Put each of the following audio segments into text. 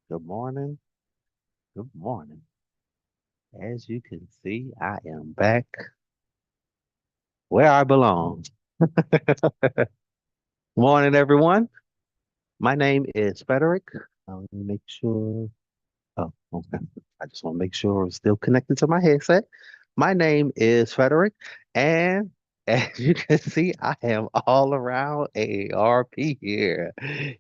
Good morning. Good morning. As you can see, I am back where I belong. Morning, everyone. My name is Frederick. Let me make sure. Oh, okay. I just want to make sure I'm still connected to my headset. My name is Frederick, and as you can see, I am all around AARP here.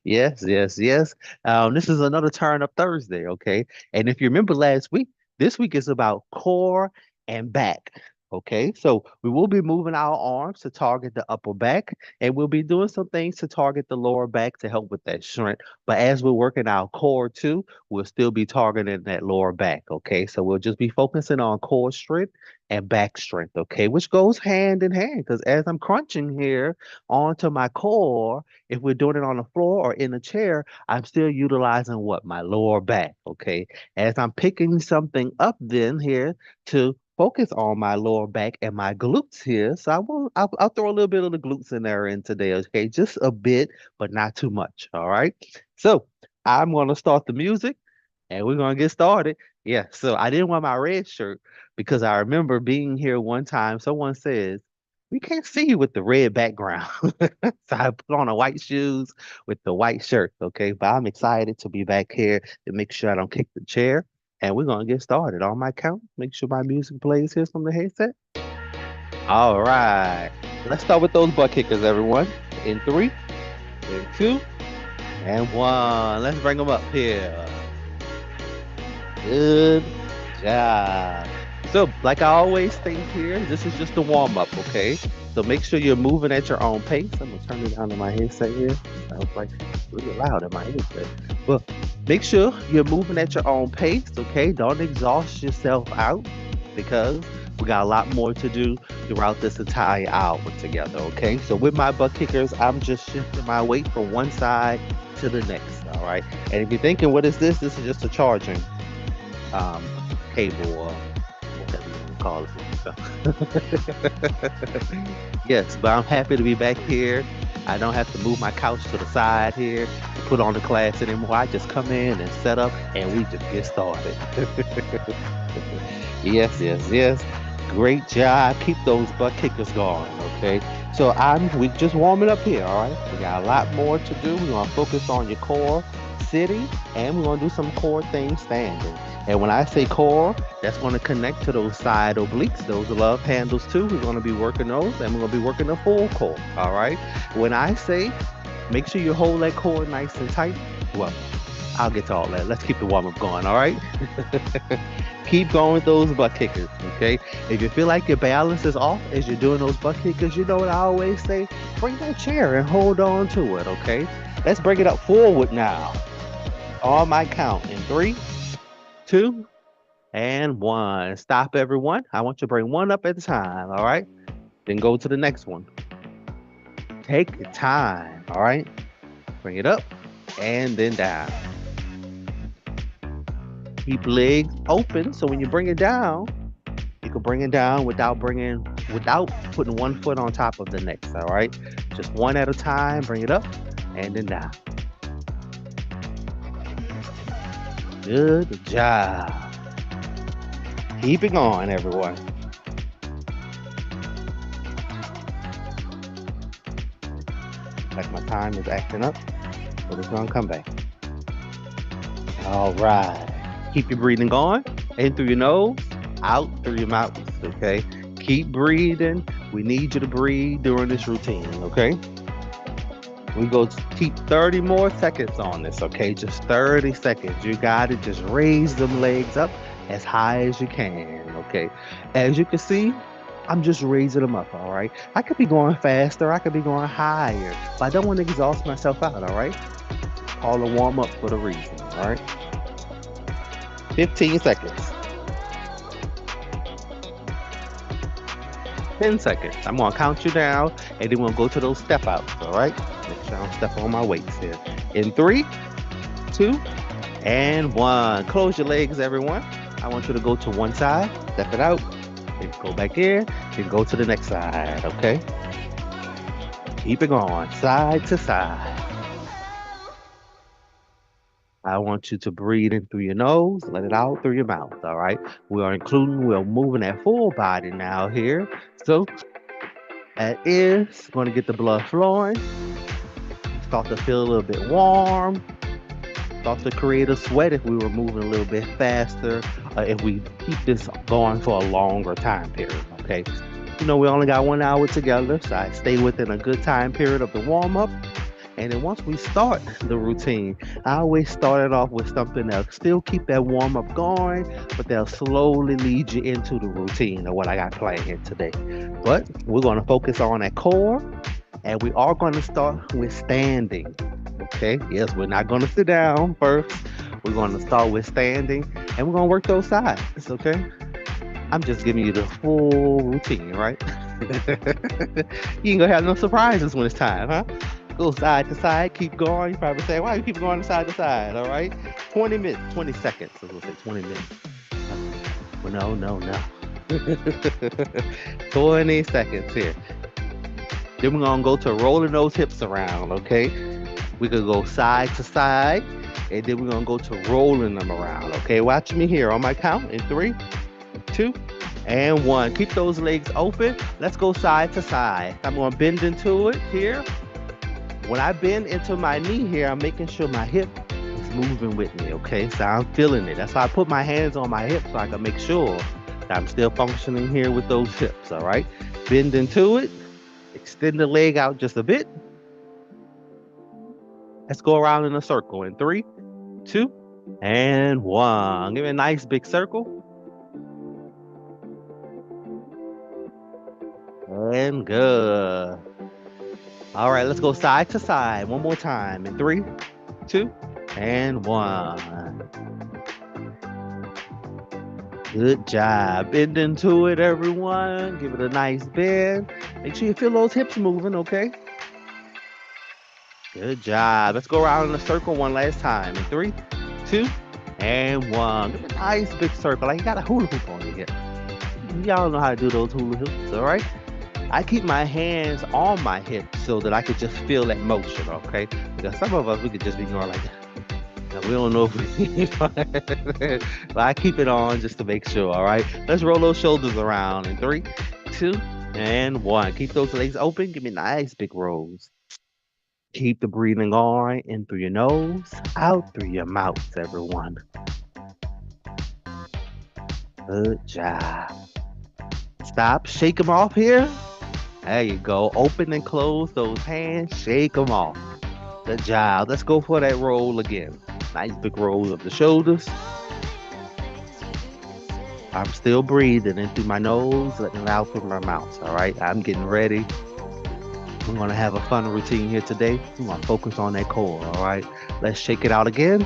Yes, yes, yes. This is another Turn Up Thursday, okay? And if you remember last week, this week is about core and back. Okay, so we will be moving our arms to target the upper back, and we'll be doing some things to target the lower back to help with that strength. But as we're working our core too, we'll still be targeting that lower back. Okay, so we'll just be focusing on core strength and back strength. Okay, which goes hand in hand because as I'm crunching here onto my core, if we're doing it on the floor or in a chair, I'm still utilizing what? My lower back. Okay, as I'm picking something up then here to focus on my lower back and my glutes here. So I'll throw a little bit of the glutes in there in today. Okay, just a bit, but not too much. All right. So I'm going to start the music and we're going to get started. Yeah, so I didn't wear my red shirt because I remember being here one time. Someone says, we can't see you with the red background. So I put on the white shoes with the white shirt. Okay, but I'm excited to be back here to make sure I don't kick the chair. And we're going to get started. On my count, make sure my music plays here from the headset. All right, let's start with those butt kickers, everyone. In three, in two, and one. Let's bring them up here. Good job. So, like I always think here, this is just a warm up, okay? So make sure you're moving at your own pace. I'm gonna turn it down to my headset here. Sounds like really loud in my headset. Well, make sure you're moving at your own pace, okay? Don't exhaust yourself out because we got a lot more to do throughout this entire hour together, okay? So with my butt kickers, I'm just shifting my weight from one side to the next, all right? And if you're thinking, what is this? This is just a charging um, cable or whatever you want to call it. So yes, but I'm happy to be back here. I don't have to move my couch to the side here to put on the class anymore. I just come in and set up and we just get started. Yes, yes, yes. Great job. Keep those butt kickers going, okay? So we just warming up here, all right? We got a lot more to do. We're gonna focus on your core sitting and we're gonna do some core things standing. And when I say core, that's gonna connect to those side obliques, those love handles too. We're gonna be working those and we're gonna be working the full core, all right? When I say make sure you hold that core nice and tight, well, I'll get to all that. Let's keep the warm up going, all right? Keep going with those butt kickers, okay? If you feel like your balance is off as you're doing those butt kickers, you know what I always say? Bring that chair and hold on to it, okay? Let's bring it up forward now. On my count in three, two, and one. Stop, everyone. I want you to bring one up at a time, all right? Then go to the next one. Take your time, all right? Bring it up and then down. Keep legs open so when you bring it down, you can bring it down without putting one foot on top of the next. All right, just one at a time. Bring it up and then down. Good job. Keep it going, everyone. Like my time is acting up, but it's gonna come back. All right. Keep your breathing going. In through your nose, out through your mouth. Okay. Keep breathing. We need you to breathe during this routine. Okay. We go keep 30 more seconds on this. Okay. Just 30 seconds. You got it. Just raise them legs up as high as you can. Okay. As you can see, I'm just raising them up. All right. I could be going faster. I could be going higher, but I don't want to exhaust myself out. All right. Call a warm up for the reason. All right. 15 seconds. 10 seconds. I'm gonna count you down and then we'll go to those step outs, all right? Make sure I don't step on my weights here. In three, two, and one. Close your legs, everyone. I want you to go to one side, step it out, then go back in, then go to the next side, okay? Keep it going, side to side. I want you to breathe in through your nose, let it out through your mouth. All right. We're moving that full body now here. So that is going to get the blood flowing. Start to feel a little bit warm. Start to create a sweat if we were moving a little bit faster. If we keep this going for a longer time period. Okay. We only got 1 hour together, so I stay within a good time period of the warm up. And then once we start the routine, I always start it off with something that'll still keep that warm up going, but they'll slowly lead you into the routine of what I got planned here today. But we're going to focus on that core, and we are going to start with standing. Okay, yes, we're not going to sit down first. We're going to start with standing, and we're going to work those sides. Okay, I'm just giving you the full routine, right? You ain't gonna have no surprises when it's time, huh? Go side to side, keep going. You probably say, why you keep going side to side? All right. 20 minutes, 20 seconds. I was gonna say 20 minutes. Well, no. 20 seconds here. Then we're gonna go to rolling those hips around, okay? We could go side to side, and then we're gonna go to rolling them around, okay? Watch me here on my count in 3, 2, and 1. Keep those legs open. Let's go side to side. I'm gonna bend into it here. When I bend into my knee here, I'm making sure my hip is moving with me, okay? So I'm feeling it. That's why I put my hands on my hips so I can make sure that I'm still functioning here with those hips, all right? Bend into it. Extend the leg out just a bit. Let's go around in a circle in 3, 2, and 1. Give me a nice big circle. And good. All right, let's go side to side one more time in 3, 2, and 1. Good job. Bend into it, everyone. Give it a nice bend. Make sure you feel those hips moving, okay? Good job. Let's go around in a circle one last time in 3, 2, and 1. Give it a nice big circle. Like you got a hula hoop on your hip. Y'all know how to do those hula hoops, all right? I keep my hands on my hips so that I could just feel that motion, okay? Because some of us, we could just be going like that. We don't know if we, but I keep it on just to make sure, all right? Let's roll those shoulders around in 3, 2, and 1. Keep those legs open. Give me nice big rolls. Keep the breathing on in through your nose, out through your mouth, everyone. Good job. Stop. Shake them off here. There you go. Open and close those hands. Shake them off. Good job. Let's go for that roll again. Nice big roll of the shoulders. I'm still breathing in through my nose, letting it out through my mouth. All right. I'm getting ready. We're going to have a fun routine here today. We're going to focus on that core. All right. Let's shake it out again.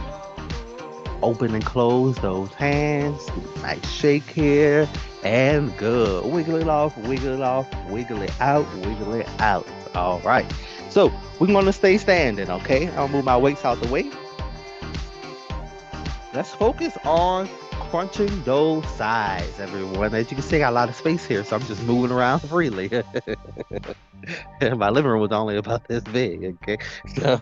Open and close those hands. Nice shake here. And good. Wiggle it off, wiggle it off, wiggle it out, wiggle it out. All right. So we're going to stay standing, okay? I'll move my weights out the way. Let's focus on crunching those sides, everyone. As you can see, I got a lot of space here, so I'm just moving around freely. My living room was only about this big, okay? So,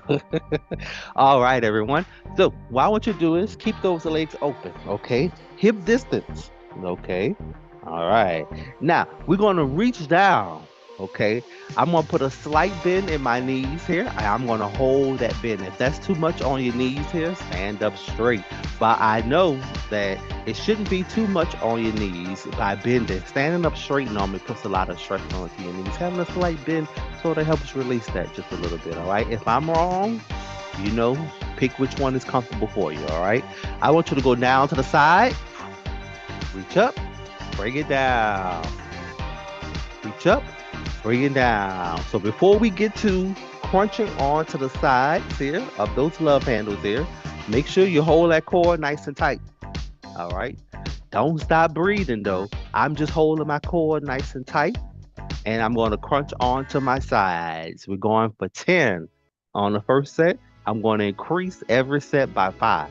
all right, everyone. So what I want you to do is keep those legs open, okay? Hip distance, okay? All right. Now, we're going to reach down, okay? I'm going to put a slight bend in my knees here. I'm going to hold that bend. If that's too much on your knees here, stand up straight. But I know that it shouldn't be too much on your knees by bending. Standing up straight normally puts a lot of stress onto your knees. Having a slight bend sort of helps release that just a little bit, all right? If I'm wrong, pick which one is comfortable for you, all right? I want you to go down to the side. Reach up. Bring it down. Reach up, bring it down. So before we get to crunching onto the sides here of those love handles here, make sure you hold that core nice and tight. All right. Don't stop breathing though. I'm just holding my core nice and tight, and I'm going to crunch onto my sides. We're going for 10 on the first set. I'm going to increase every set by 5.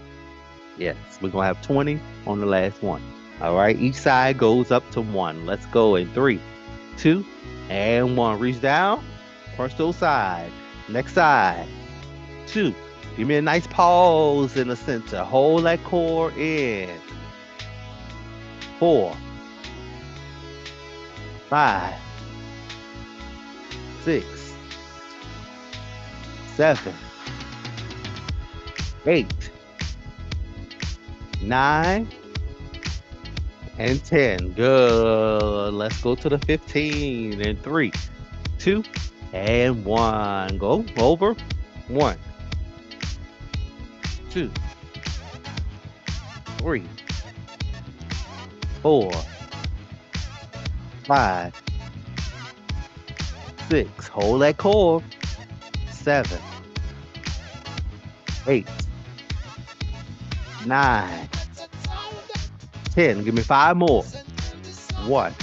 Yes, we're going to have 20 on the last one. All right, each side goes up to 1. Let's go in 3, 2, and 1. Reach down, crunch those sides. Next side, 2, Give me a nice pause in the center. Hold that core in. 4, 5, 6, 7, 8, 9, and 10. Good. Let's go to the 15 and 3, 2, and 1. Go over. 1, 2, 3, 4, 5, 6. Hold that core. 7, 8, 9, 10. Give me 5 more. 1,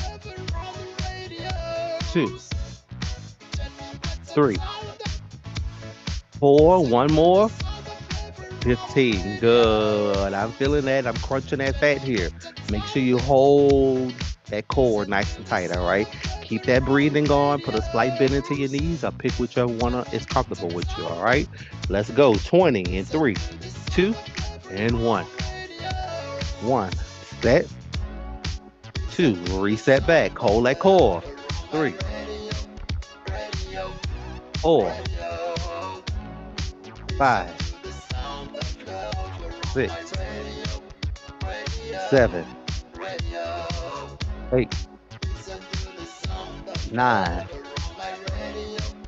2, 3, 4. One more. 15. Good. I'm feeling that. I'm crunching that fat here. Make sure you hold that core nice and tight, all right? Keep that breathing going. Put a slight bend into your knees. I'll pick whichever one is comfortable with you, all right? Let's go. 20 and 3, 2, and 1. 1. Set. 2. Reset back. Hold that core. 3, 4, 5, 6, 7, 8, 9,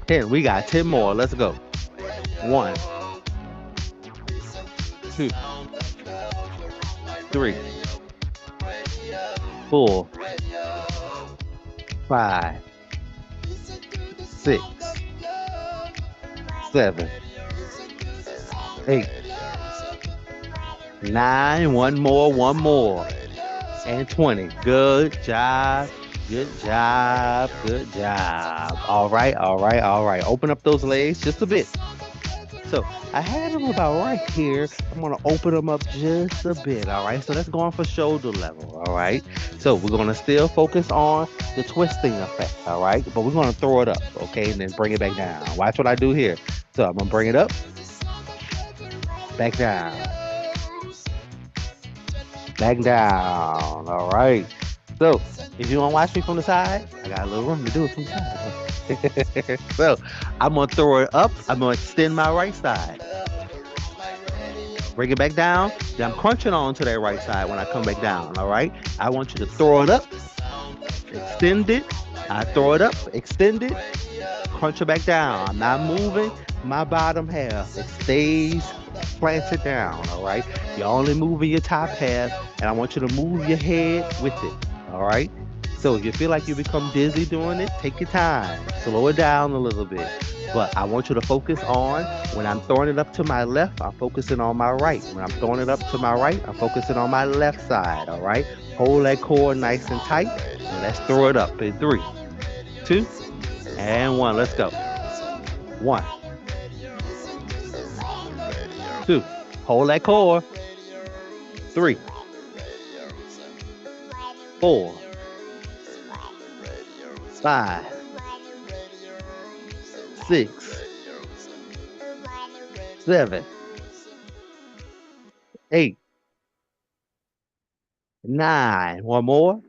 10. We got 10 more. Let's go. 1, 2, 3, 4, 5, 6, 7, 8, 9. One more, and 20. Good job. Good job. Good job. All right. Open up those legs just a bit. So I had them about right here. I'm going to open them up just a bit. All right. So that's going for shoulder level. All right. So we're going to still focus on the twisting effect. All right. But we're going to throw it up. Okay. And then bring it back down. Watch what I do here. So I'm going to bring it up. Back down. Back down. All right. So if you want to watch me from the side, I got a little room to do it from the side. So I'm going to throw it up. I'm going to extend my right side. Bring it back down. Then I'm crunching on to that right side when I come back down. All right. I want you to throw it up. Extend it. I throw it up. Extend it. Crunch it back down. I'm not moving my bottom half. It stays planted down. All right. You're only moving your top half. And I want you to move your head with it. All right. So if you feel like you become dizzy doing it, take your time. Slow it down a little bit. But I want you to focus on when I'm throwing it up to my left, I'm focusing on my right. When I'm throwing it up to my right, I'm focusing on my left side. All right. Hold that core nice and tight. And let's throw it up in 3, 2, and 1. Let's go. 1, 2. Hold that core. 3, 4, 5, 6, 7, 8, 9. One more.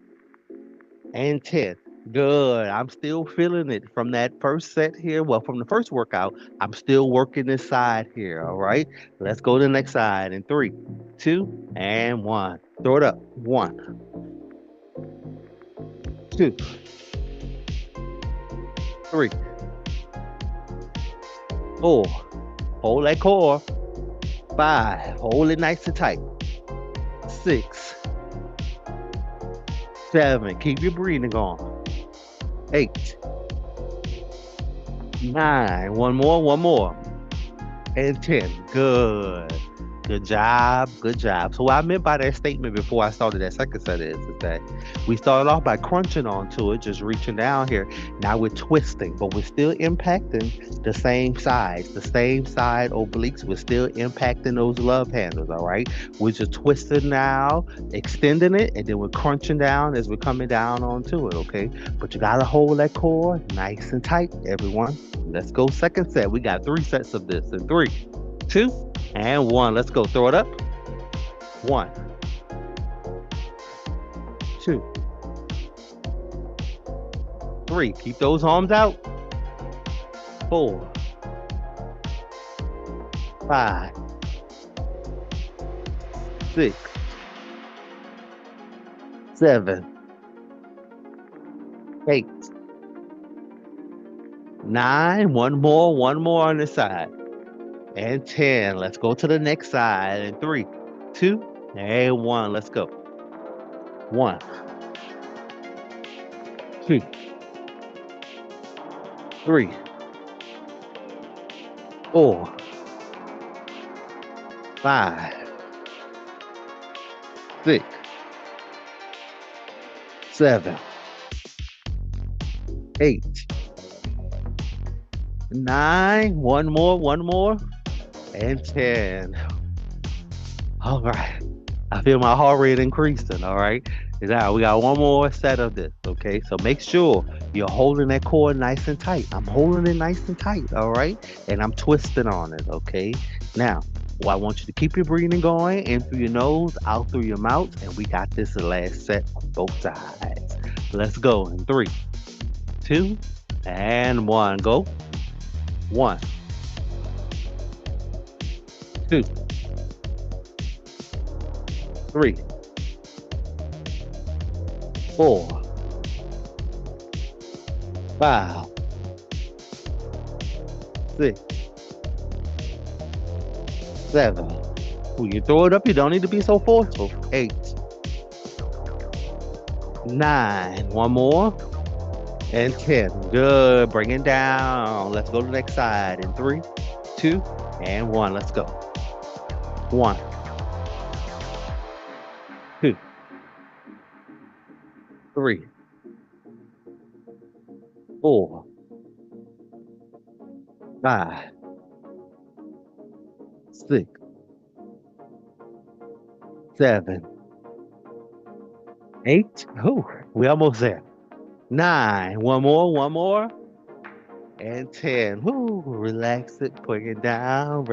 And 10. Good. I'm still feeling it from that first set here. Well, from the first workout, I'm still working this side here. All right. Let's go to the next side in 3, 2, and 1. Throw it up. 1, 2, 3, 4. Hold that core. 5. Hold it nice and tight. 6, 7. Keep your breathing on. 8, 9. One more. And 10. Good. Good job. Good job. So what I meant by that statement before I started that second set is that we started off by crunching onto it, just reaching down here. Now we're twisting, but we're still impacting the same sides, the same side obliques. We're still impacting those love handles, all right? We're just twisting now, extending it, and then we're crunching down as we're coming down onto it, okay? But you got to hold that core nice and tight, everyone. Let's go second set. We got 3 sets of this in 3, 2, and 1. Let's go. Throw it up. 1, 2, 3. Keep those arms out. 4, 5, 6, 7, 8, 9. One more on this side. And 10. Let's go to the next side. And 3, 2, and 1. Let's go. 1, 2, 3, 4, 5, 6, 7, 8, 9. One more, and 10. All right. I feel my heart rate increasing. All right. Now we got one more set of this. Okay. So make sure you're holding that core nice and tight. I'm holding it nice and tight. All right. And I'm twisting on it. Okay. Now, I want you to keep your breathing going in through your nose, out through your mouth. And we got this the last set on both sides. Let's go in 3, 2, and 1. Go. 1, 2, 3, 4, 5, 6, 7. When you throw it up, you don't need to be so forceful. 8, 9. One more. And 10. Good. Bring it down. Let's go to the next side. In 3, 2, and 1. Let's go. 1, 2, 3, 4, 5, 6, 7, 8. Oh, we almost there. 9. One more. And 10. Woo, relax it, bring it down,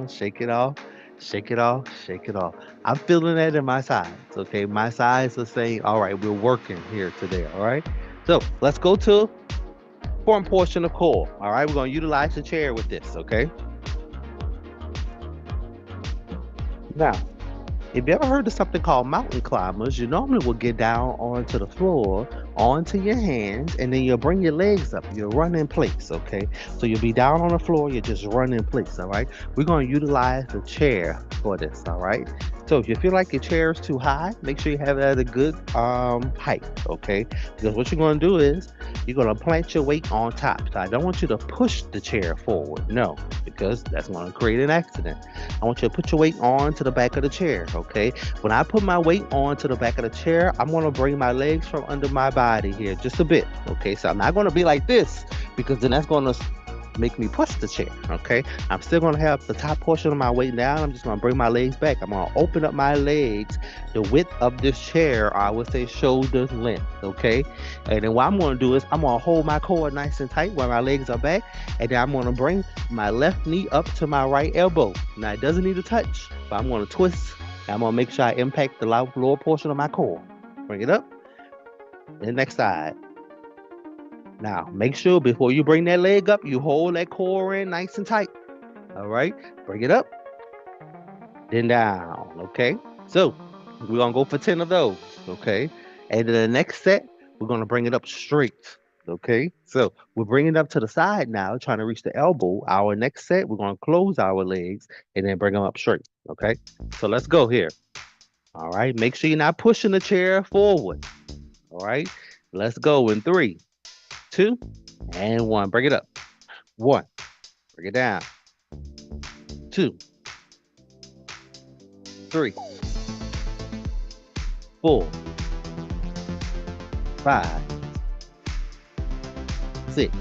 shake it off, shake it off, shake it off. I'm feeling that in my sides, okay? My sides are saying, all right, we're working here today, all right? So let's go to form portion of core, all right? We're gonna utilize the chair with this, okay? Now, if you ever heard of something called mountain climbers, you normally will get down onto the floor, onto your hands, and then you'll bring your legs up. You'll run in place, okay? So you'll be down on the floor, you just run in place, all right? We're going to utilize the chair for this, all right? So if you feel like your chair is too high, make sure you have it at a good height, okay? Because what you're going to do is you're going to plant your weight on top. So I don't want you to push the chair forward, no, because that's going to create an accident. I want you to put your weight onto the back of the chair, okay? When I put my weight onto the back of the chair, I'm going to bring my legs from under my body here just a bit, okay? So I'm not going to be like this because then that's going to make me push the chair, okay? I'm still going to have the top portion of my weight down. I'm just going to bring my legs back. I'm going to open up my legs the width of this chair, I would say shoulder length, okay? And then what I'm going to do is I'm going to hold my core nice and tight while my legs are back, and then I'm going to bring my left knee up to my right elbow. Now, it doesn't need to touch, but I'm going to twist. I'm going to make sure I impact the lower portion of my core. Bring it up. And next side. Now, make sure before you bring that leg up, you hold that core in nice and tight. All right? Bring it up. Then down. Okay? So, we're going to go for 10 of those. Okay? And then the next set, we're going to bring it up straight. Okay? So, we're bringing it up to the side now, trying to reach the elbow. Our next set, we're going to close our legs and then bring them up straight. Okay? So, let's go here. All right? Make sure you're not pushing the chair forward. All right? Let's go in 3, 2, and 1. Bring it up. 1. Bring it down. 2, 3, 4, 5, 6,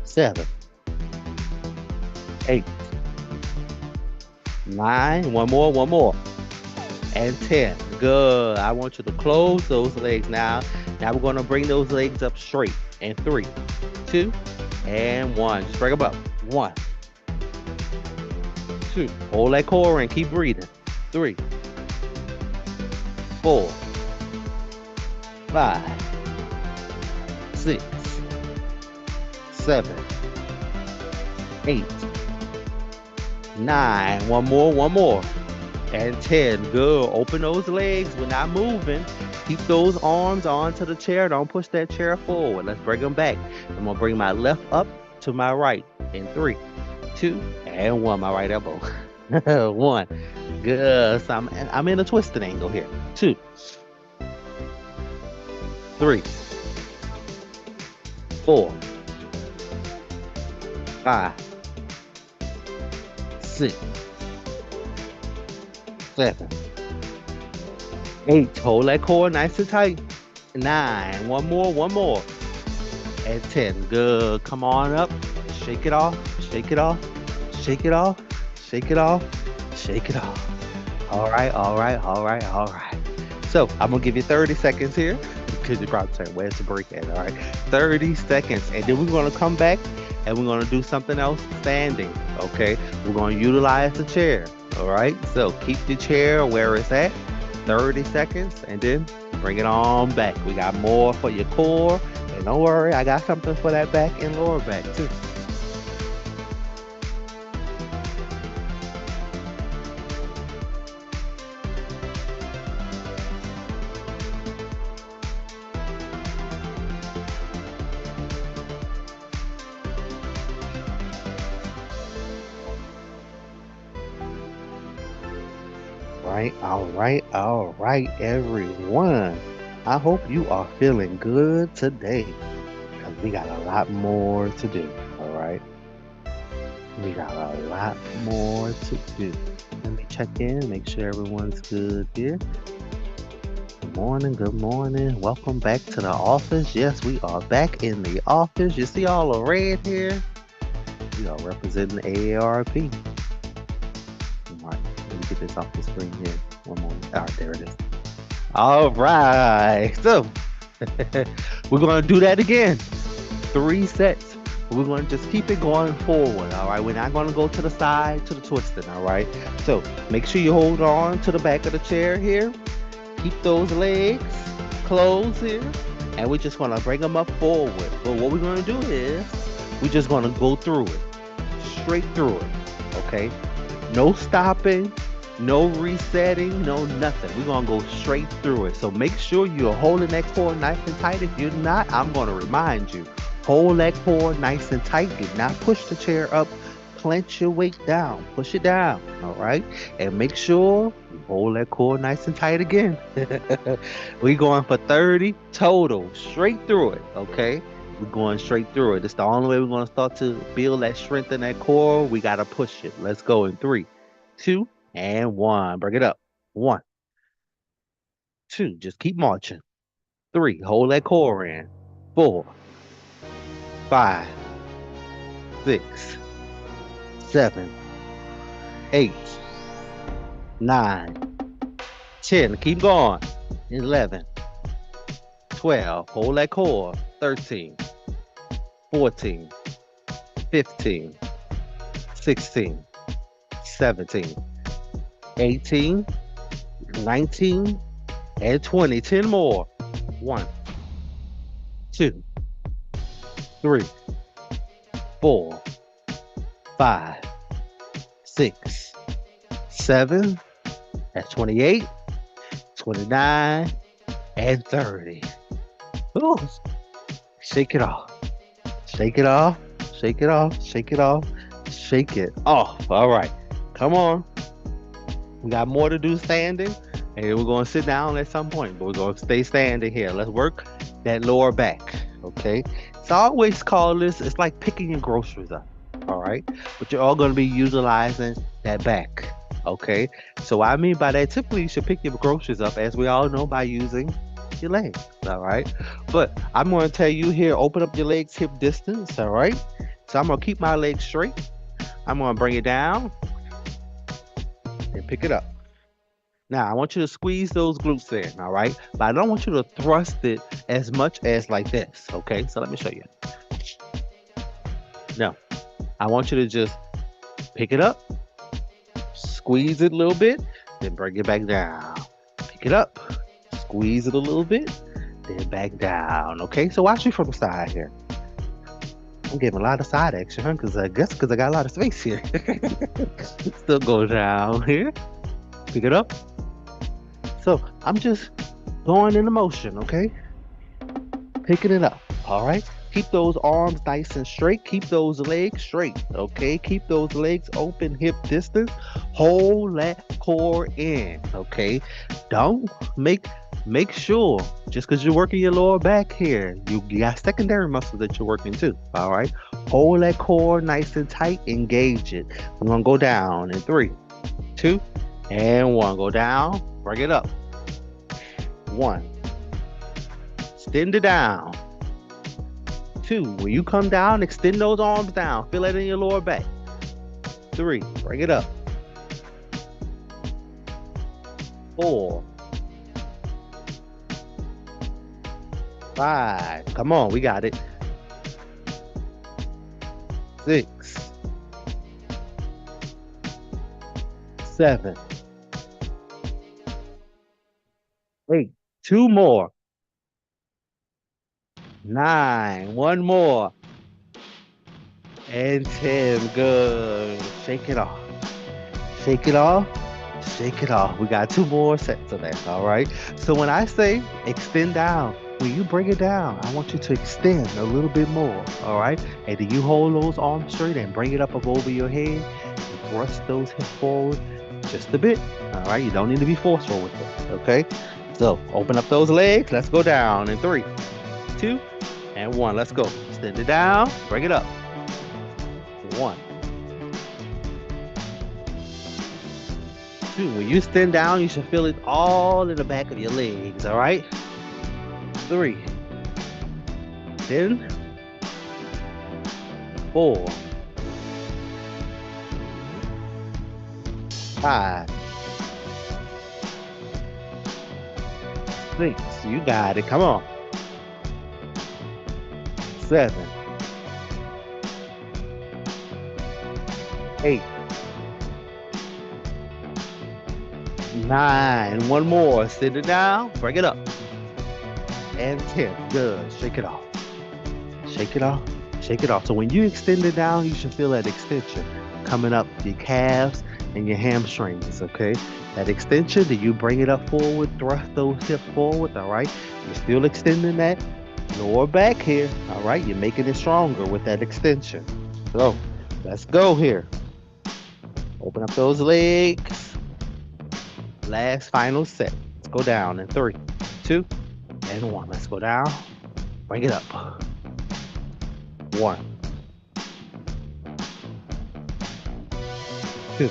7, 8, 9. One more. And 10. Good. I want you to close those legs now. Now we're going to bring those legs up straight. And 3, 2, and 1. Just bring them up. 1, 2. Hold that core and keep breathing. 3, 4, 5, 6, 7, 8, 9. One more. And 10. Good. Open those legs. We're not moving. Keep those arms onto the chair. Don't push that chair forward. Let's bring them back. I'm going to bring my left up to my right in 3, 2, and 1. My right elbow. 1. Good. So I'm in a twisted angle here. 2, 3, 4, 5, 6, 7, 8. Hold that core nice and tight. 9. One more. And 10. Good. Come on up. Shake it off. Shake it off. Shake it off. Shake it off. Shake it off. All right. So I'm gonna give you 30 seconds here because you're probably saying, where's the break at? All right. 30 seconds. And then we're gonna come back and we're gonna do something else standing. Okay. We're gonna utilize the chair. All right. So keep the chair where it's at. 30 seconds and then bring it on back. We got more for your core. And don't worry, I got something for that back and lower back too. All right, everyone. I hope you are feeling good today because we got a lot more to do. All right. We got a lot more to do. Let me check in, make sure everyone's good here. Good morning. Welcome back to the office. Yes, we are back in the office. You see all the red here? We are representing AARP. All right, let me get this off the screen here. One moment. All right, there it is. All right. So we're going to do that again. 3 sets. We're going to just keep it going forward. All right. We're not going to go to the side, to the twisting. All right. So make sure you hold on to the back of the chair here. Keep those legs closed here. And we're just going to bring them up forward. But what we're going to do is we're just going to go through it. Straight through it. Okay. No stopping. No resetting, no nothing. We're going to go straight through it. So make sure you're holding that core nice and tight. If you're not, I'm going to remind you. Hold that core nice and tight. Do not push the chair up. Clench your weight down. Push it down. All right? And make sure you hold that core nice and tight again. We're going for 30 total. Straight through it. Okay? We're going straight through it. It's the only way we're going to start to build that strength in that core. We got to push it. Let's go in 3, 2, and 1. Bring it up. 1, 2. Just keep marching. 3. Hold that core in. 4, 5, 6, 7, 8, 9, 10. Keep going. 11, 12. Hold that core. 13, 14, 15, 16, 17. 18, 19, and 20. 10 more. 1, 2, 3, 4, 5, 6, 7. That's 28, 29, and 30. Ooh. Shake it off. Shake it off. Shake it off. Shake it off. Shake it off. All right. Come on. We got more to do standing, and we're going to sit down at some point, but we're going to stay standing here. Let's work that lower back, okay? So I always call this, it's like picking your groceries up, all right? But you're all going to be utilizing that back, okay? So what I mean by that, typically you should pick your groceries up, as we all know, by using your legs, all right? But I'm going to tell you here, open up your legs hip distance, all right? So I'm going to keep my legs straight. I'm going to bring it down and pick it up. Now, I want you to squeeze those glutes in, all right? But I don't want you to thrust it as much as like this, okay? So let me show you. No, I want you to just pick it up Squeeze it a little bit, then bring it back down. Pick it up, squeeze it a little bit, then back down. Okay, so watch me from the side here. I'm getting a lot of side action, huh? Because I got a lot of space here. Still go down here, pick it up. So I'm just going in the motion, okay? Picking it up, all right? Keep those arms nice and straight. Keep those legs straight, okay? Keep those legs open, hip distance. Hold that core in, okay? Don't make sure just because you're working your lower back here, you got secondary muscles that you're working too, all right? Hold that core nice and tight. Engage it. We're gonna go down in 3, 2, and 1. Go down. Bring it up. 1. Extend it down. 2. When you come down, extend those arms down. Feel it in your lower back. 3. Bring it up. 4. 5. Come on, we got it. 6. 7. 8. 2 more. 9. 1 more. And 10. Good. Shake it off. Shake it off. Shake it off. We got 2 more sets of that. All right. So when I say extend down, when you bring it down, I want you to extend a little bit more. All right. And then you hold those arms straight and bring it up over your head. And thrust those hips forward just a bit. All right. You don't need to be forceful with it. Okay. So open up those legs. Let's go down in 3, 2, and 1. Let's go. Extend it down. Bring it up. 1. 2. When you extend down, you should feel it all in the back of your legs. All right. 3. Then 4. 5. 6. You got it. Come on. 7. 8. 9. 1 more. Sit it down. Bring it up. And 10. Good. Shake it off. Shake it off. Shake it off. So when you extend it down, you should feel that extension coming up your calves and your hamstrings, okay? That extension, then you bring it up forward, thrust those hips forward, all right? You're still extending that lower back here, all right? You're making it stronger with that extension. So let's go here. Open up those legs. Last final set. Let's go down in 3, 2, and 1. Let's go down. Bring it up. 1. 2.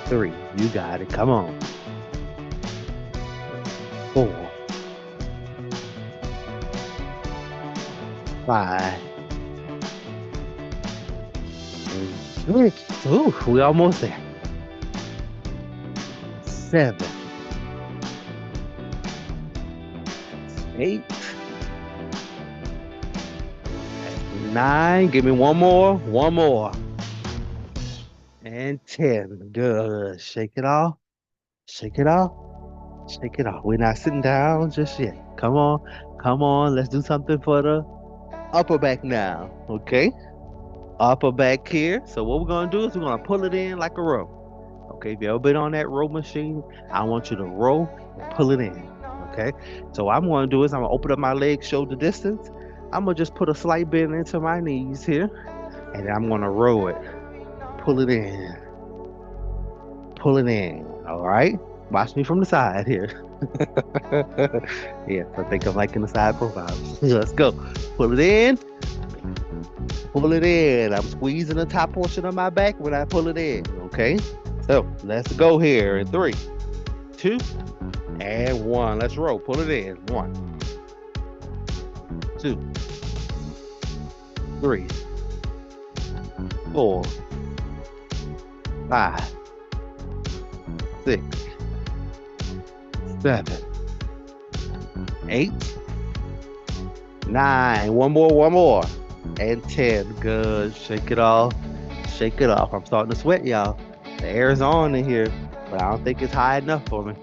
3. You got it. Come on. 4. 5. 6. Ooh, we almost there. 7. 8. 9. Give me 1 more. 1 more. And 10. Good. Shake it off. Shake it off. Shake it off. We're not sitting down just yet. Come on. Come on. Let's do something for the upper back now. Okay? Upper back here. So what we're going to do is we're going to pull it in like a row. Okay? If you ever been on that row machine, I want you to row and pull it in. Okay? So what I'm going to do is I'm going to open up my legs shoulder distance. I'm going to just put a slight bend into my knees here. And then I'm going to row it. Pull it in. Pull it in. All right? Watch me from the side here. Yes, I think I'm liking the side profile. Let's go. Pull it in. Pull it in. I'm squeezing the top portion of my back when I pull it in. Okay? So let's go here in 3, 2, and 1. Let's roll. Pull it in. 1, 2, 3, 4, 5, 6, 7, 8, 9. 1 more, 1 more. And 10. Good. Shake it off. Shake it off. I'm starting to sweat, y'all. The air's on in here, but I don't think it's high enough for me.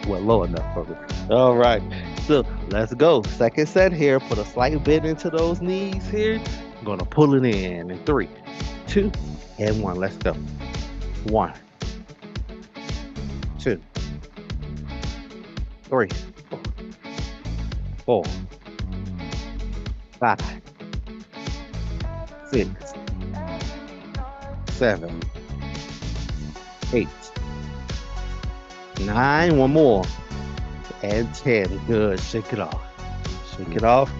Well, low enough for me. All right. So let's go. Second set here. Put a slight bend into those knees here. I'm gonna pull it in 3, 2, and 1. Let's go. 1, 2, 3, 4, 5, 6, 7, 8, 9. One more. And 10. Good. Shake it off. Shake it off.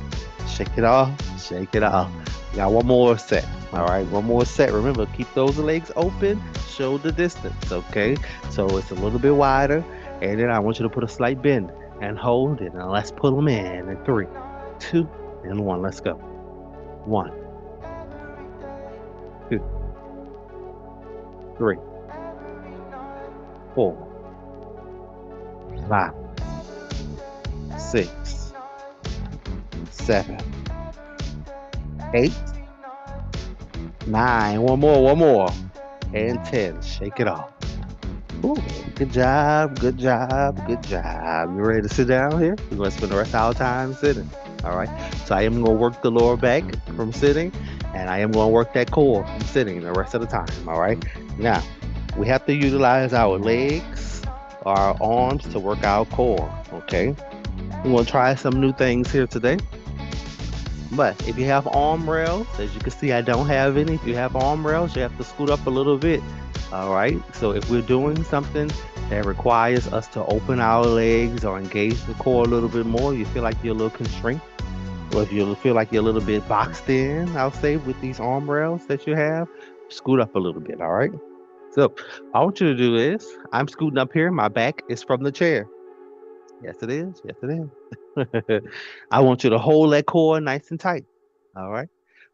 Shake it off. Shake it off. Got one more set. All right. One more set. Remember, keep those legs open. Shoulder distance. Okay. So it's a little bit wider. And then I want you to put a slight bend and hold it. Now let's pull them in 3, 2, and 1. Let's go. 1, 2, 3, 4, 5, 6, 7, 8, 9. One more. And 10. Shake it off. Ooh, good job. Good job. Good job. You ready to sit down here? We're going to spend the rest of our time sitting. All right. So I am going to work the lower back from sitting, and I am going to work that core from sitting the rest of the time. All right. Now, we have to utilize our legs, our arms to work our core. Okay. We're going to try some new things here today. But if you have arm rails, as you can see, I don't have any. If you have arm rails, you have to scoot up a little bit. All right. So if we're doing something that requires us to open our legs or engage the core a little bit more, you feel like you're a little constrained, or if you feel like you're a little bit boxed in, I'll say, with these arm rails that you have, scoot up a little bit. All right. So all I want you to do is, I'm scooting up here. My back is from the chair. Yes, it is. Yes, it is. I want you to hold that core nice and tight. All right.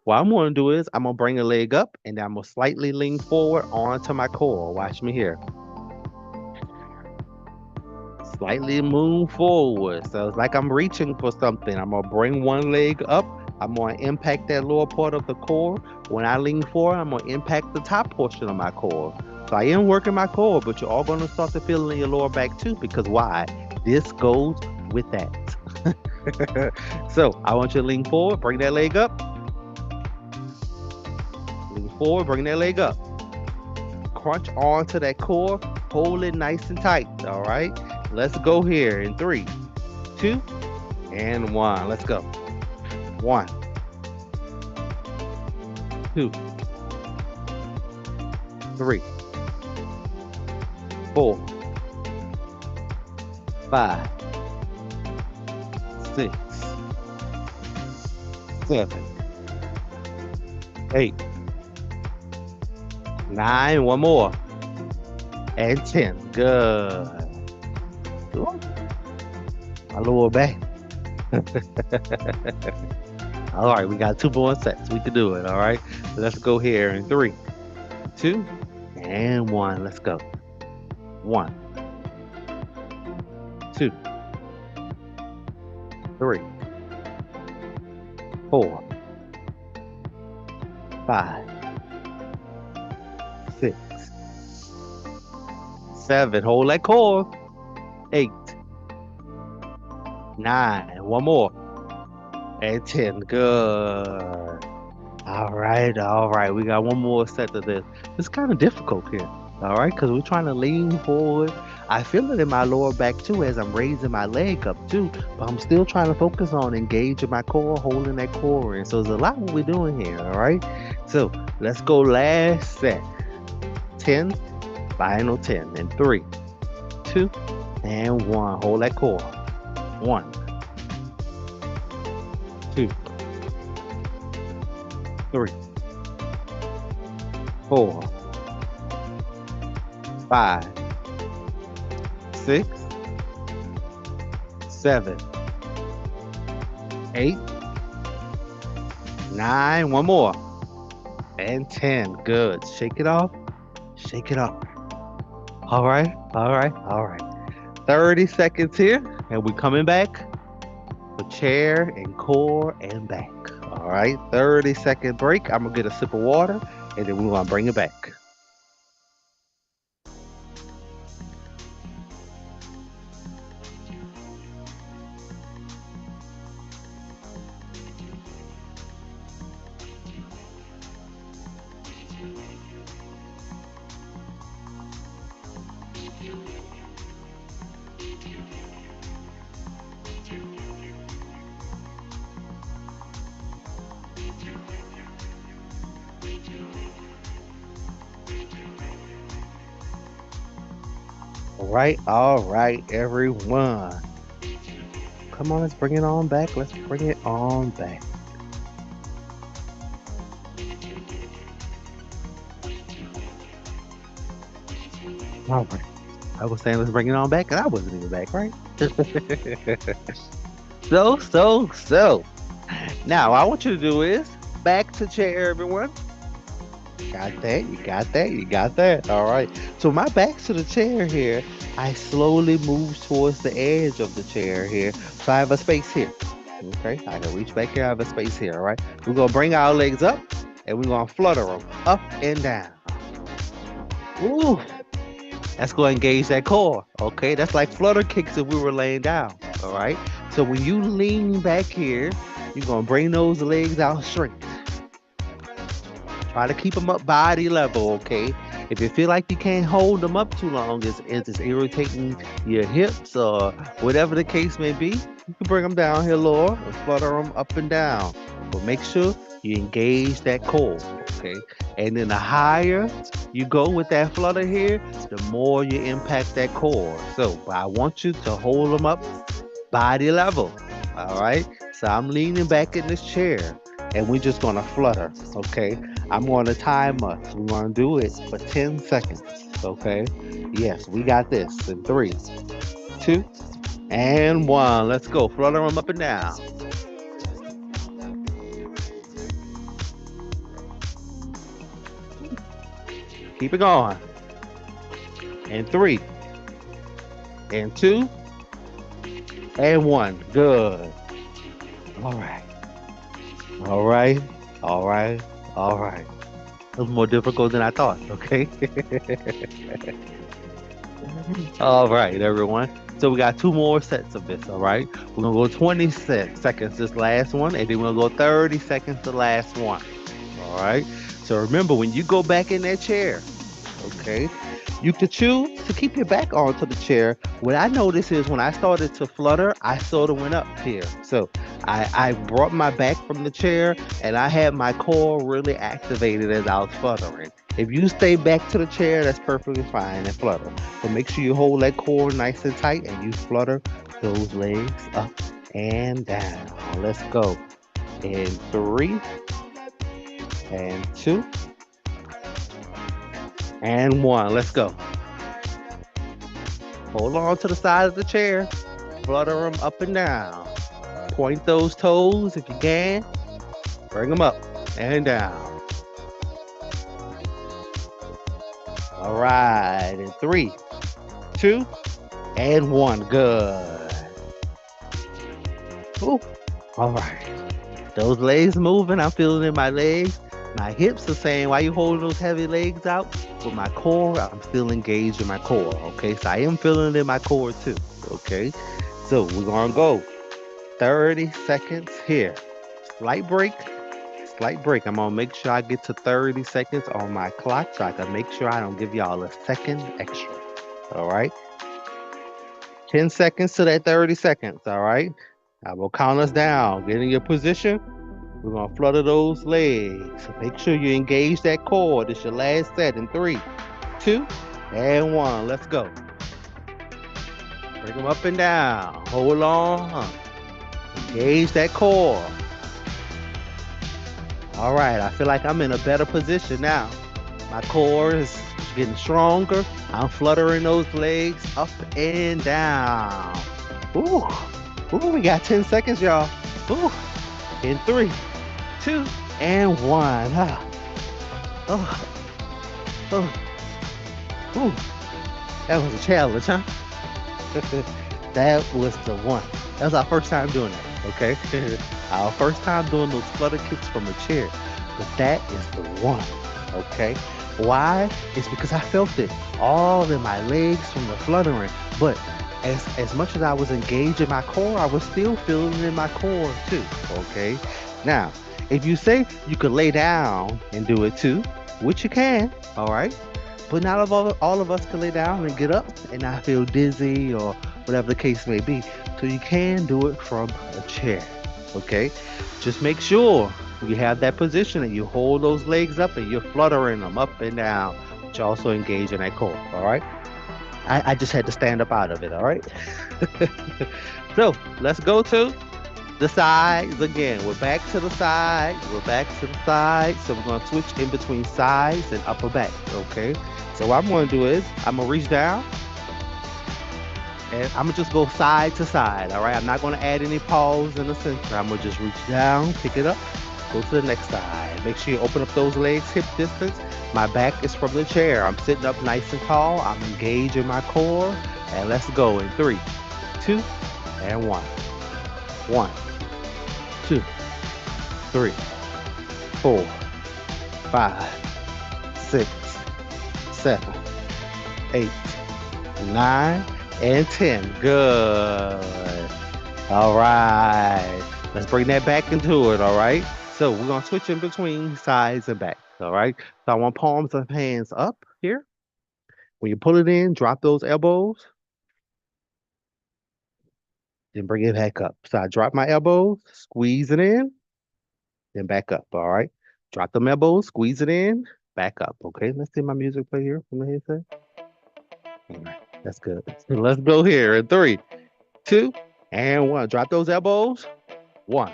What I'm going to do is I'm going to bring a leg up and I'm going to slightly lean forward onto my core. Watch me here. Slightly move forward. So it's like I'm reaching for something. I'm going to bring one leg up. I'm going to impact that lower part of the core. When I lean forward, I'm going to impact the top portion of my core. So I am working my core, but you're all going to start to feel it in your lower back too, because why? This goes with that. So I want you to lean forward, bring that leg up. Lean forward, bring that leg up. Crunch onto that core, hold it nice and tight. All right. Let's go here in 3, 2, and 1. Let's go. 1, 2, 3, 4, 5, 6, 7, 8, 9. One more. And 10. Good. Ooh. My lower back. All right, we got 2 more sets. We can do it. All right. So let's go here in 3, 2, and 1. Let's go. 1, 2, 3, 4, 5, 6, 7. Hold that core. 8, 9. One more. And 10. Good. All right. All right. We got one more set of this. It's kind of difficult here. All right. Because we're trying to lean forward. I feel it in my lower back too as I'm raising my leg up too. But I'm still trying to focus on engaging my core, holding that core in. So there's a lot what we're doing here. All right. So let's go last set. 10. Final 10. And 3, 2, and 1. Hold that core. 1, 2, 3, 4, 5, 6, 7, 8, 9. One more. And 10. Good. Shake it off. Shake it off. All right. All right. All right. 30 seconds here. And we're coming back for chair and core and back. All right. 30-second break. I'm going to get a sip of water. and then we're gonna bring it back. All right, everyone. Come on, let's bring it on back. Let's bring it on back. All right. I was saying let's bring it on back, and I wasn't even back, right? So. Now, what I want you to do is back to chair, everyone. Got that? You got that? You got that? All right. So my back's to the chair here. I slowly move towards the edge of the chair here. So I have a space here. Okay. I can reach back here. I have a space here. All right. We're going to bring our legs up and we're going to flutter them up and down. Ooh. That's going to engage that core. Okay. That's like flutter kicks if we were laying down. All right. So when you lean back here, you're going to bring those legs out straight. Try to keep them up body level, okay? If you feel like you can't hold them up too long, it's irritating your hips or whatever the case may be, you can bring them down here lower and flutter them up and down. But make sure you engage that core, okay? And then the higher you go with that flutter here, the more you impact that core. So I want you to hold them up body level, all right? So I'm leaning back in this chair and we're just gonna flutter, okay? I'm gonna time us. We're gonna do it for 10 seconds, okay? Yes, we got this in 3, 2, and 1. Let's go. Flutter them up and down. Keep it going. And 3, and 2, and 1. Good. All right. All right. All right. All right. It was more difficult than I thought, okay? All right, everyone. So we got 2 more sets of this, all right? We're going to go 20 seconds this last one, and then we'll go 30 seconds the last one, all right? So remember, when you go back in that chair, okay, you could choose to keep your back onto the chair. What I noticed is when I started to flutter, I sort of went up here. So I brought my back from the chair and I had my core really activated as I was fluttering. If you stay back to the chair, that's perfectly fine and flutter. But make sure you hold that core nice and tight and you flutter those legs up and down. Let's go. In 3, and 2, and 1. Let's go. Hold on to the side of the chair. Flutter them up and down. Point those toes if you can. Bring them up and down. All right. In 3, 2, and 1. Good. Ooh. All right. Those legs moving. I'm feeling in my legs. My hips are saying, why you holding those heavy legs out? With my core, I'm still engaged in my core, okay? So I am feeling it in my core too, okay? So we're gonna go 30 seconds here. Slight break, slight break. I'm gonna make sure I get to 30 seconds on my clock so I can make sure I don't give y'all a second extra, all right? 10 seconds to that 30 seconds, all right? I will count us down. Get in your position. We're going to flutter those legs. Make sure you engage that core. This is your last set in 3, 2, and 1. Let's go. Bring them up and down. Hold on. Engage that core. All right. I feel like I'm in a better position now. My core is getting stronger. I'm fluttering those legs up and down. Ooh. Ooh, we got 10 seconds, y'all. Ooh. In 3, 2, and 1. Ah. Oh. Oh. Ooh. That was a challenge, huh? That was the one. That was our first time doing that, okay? Our first time doing those flutter kicks from a chair. But that is the one. Okay. Why? It's because I felt it all in my legs from the fluttering. But as much as I was engaged in my core, I was still feeling it in my core too. Okay. Now, if you say you could lay down and do it too, which you can, all right. But not all of us can lay down and get up and not feel dizzy or whatever the case may be. So you can do it from a chair. Okay. Just make sure you have that position and you hold those legs up and you're fluttering them up and down, but you also engage in that core. All right. I just had to stand up out of it. All right. So let's go to the sides again. We're back to the sides. We're back to the sides. So we're going to switch in between sides and upper back. Okay. So what I'm going to do is I'm going to reach down and I'm going to just go side to side. All right. I'm not going to add any pause in the center. I'm going to just reach down, pick it up, go to the next side. Make sure you open up those legs hip distance. My back is from the chair. I'm sitting up nice and tall. I'm engaging my core. And let's go in 3, 2, and 1. 1, 2, 3, 4, 5, 6, 7, 8, 9, and 10. Good. All right. Let's bring that back into it. All right. So we're going to switch in between sides and back. All right. So I want palms of hands up here. When you pull it in, drop those elbows. Then bring it back up. So I drop my elbows, squeeze it in, then back up. All right. Drop them elbows, squeeze it in, back up. Okay. Let's see my music play here from the headset. All right. That's good. Let's go here in 3, 2, and 1. Drop those elbows. 1,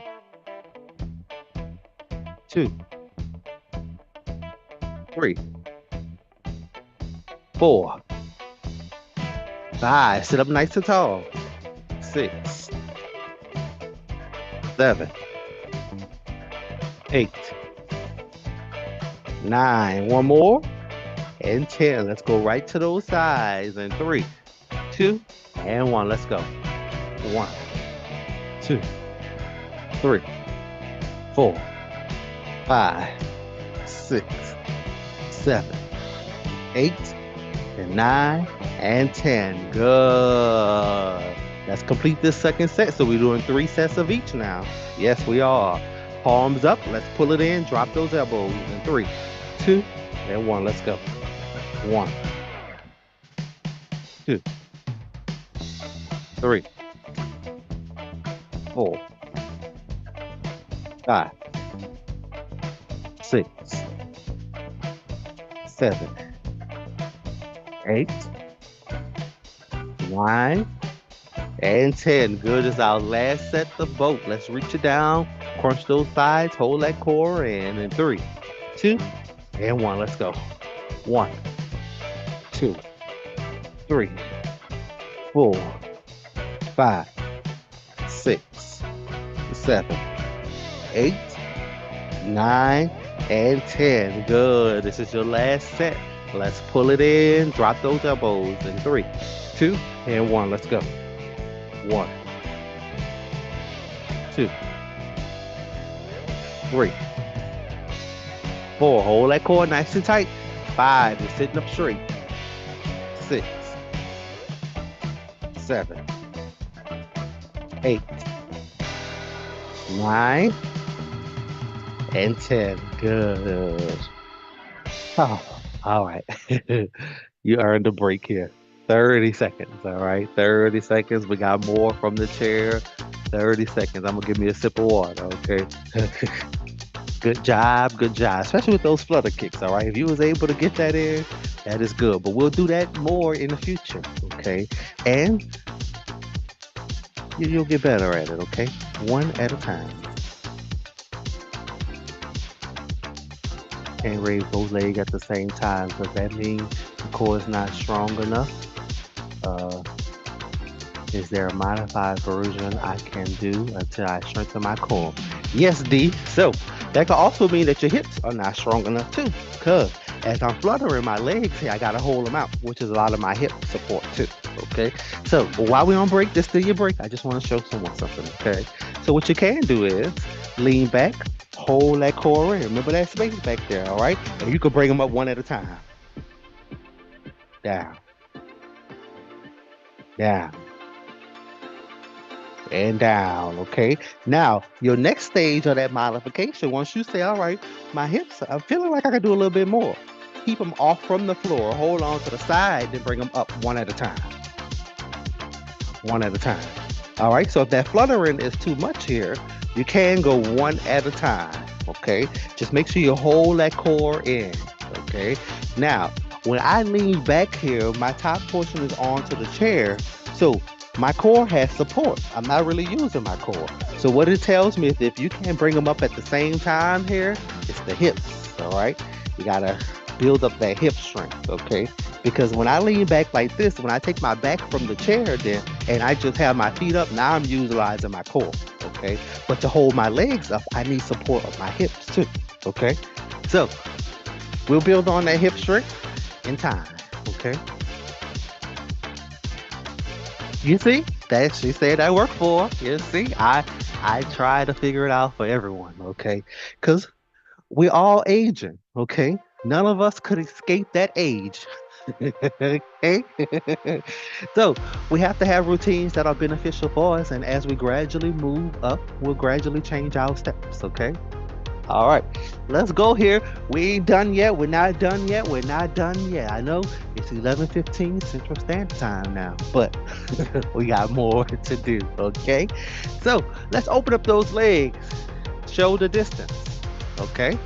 2, 3, 4, 5. Sit up nice and tall. 6, 7, 8, 9. One more. And 10. Let's go right to those sides. And 3, 2, and 1. Let's go. 1, 2, 3, 4, 5, 6, 7, 8, and 9, and 10. Good. Let's complete this second set. So we're doing 3 sets of each now. Yes, we are. Palms up. Let's pull it in. Drop those elbows. In 3, 2, and 1. Let's go. 1, 2, 3, 4, 5, 6, 7, 8, 9, and 10. Good as our last set of both. Let's reach it down, crunch those sides, hold that core in 3, 2, and 1. Let's go. 1, 2, 3, 4, 5, 6, 7, 8, 9, and 10. Good. This is your last set. Let's pull it in. Drop those elbows in 3, 2, and 1. Let's go. 1, 2, 3, 4. Hold that core nice and tight. 5. You're sitting up straight. 6, 7, 8, 9, and 10. Good. Oh, all right. You earned a break here. 30 seconds. All right. 30 seconds. We got more from the chair. 30 seconds. I'm going to give me a sip of water. Okay. Good job. Good job. Especially with those flutter kicks. All right. If you was able to get that in, that is good. But we'll do that more in the future. Okay. And you'll get better at it. Okay. One at a time. Can't raise both legs at the same time. Does that mean the core is not strong enough? Is there a modified version I can do until I strengthen my core? Yes, D. So that could also mean that your hips are not strong enough too. Because as I'm fluttering my legs here, I got to hold them out, which is a lot of my hip support too. Okay. So while we're on break, just do your break. I just want to show someone something. Okay. So what you can do is lean back, hold that core in. Remember that space back there, all right? And you can bring them up one at a time. Down, down, and down, okay? Now, your next stage of that modification, once you say, all right, my hips, I'm feeling like I could do a little bit more. Keep them off from the floor, hold on to the side, then bring them up one at a time. One at a time. All right, so if that fluttering is too much here, you can go one at a time, okay? Just make sure you hold that core in, okay? Now, when I lean back here, my top portion is onto the chair, so my core has support. I'm not really using my core. So what it tells me is if you can't bring them up at the same time here, it's the hips, all right? You gotta build up that hip strength, okay? Because when I lean back like this, when I take my back from the chair then, and I just have my feet up, now I'm utilizing my core, okay? But to hold my legs up, I need support of my hips too, okay? So we'll build on that hip strength in time, okay? You see, that she said that worked for her. You see, I try to figure it out for everyone, okay? Because we all aging, okay? None of us could escape that age. Okay? So we have to have routines that are beneficial for us, and as we gradually move up, we'll gradually change our steps, okay? All right, let's go here. We ain't done yet. We're not done yet. We're not done yet. I know it's 11:15 Central Standard Time now, but we got more to do, okay? So let's open up those legs, shoulder distance, okay?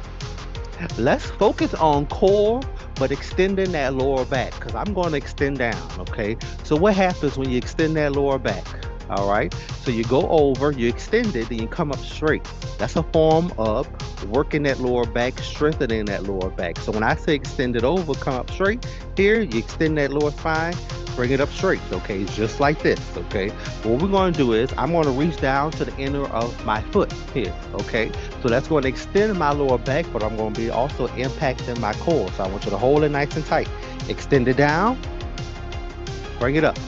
Let's focus on core, but extending that lower back, because I'm going to extend down, okay? So what happens when you extend that lower back? All right, so you go over, you extend it, and you come up straight. That's a form of working that lower back, strengthening that lower back. So when I say extend it over, come up straight, here, you extend that lower spine, bring it up straight, okay? Just like this, okay? What we're going to do is I'm going to reach down to the inner of my foot here, okay? So that's going to extend my lower back, but I'm going to be also impacting my core. So I want you to hold it nice and tight. Extend it down, bring it up.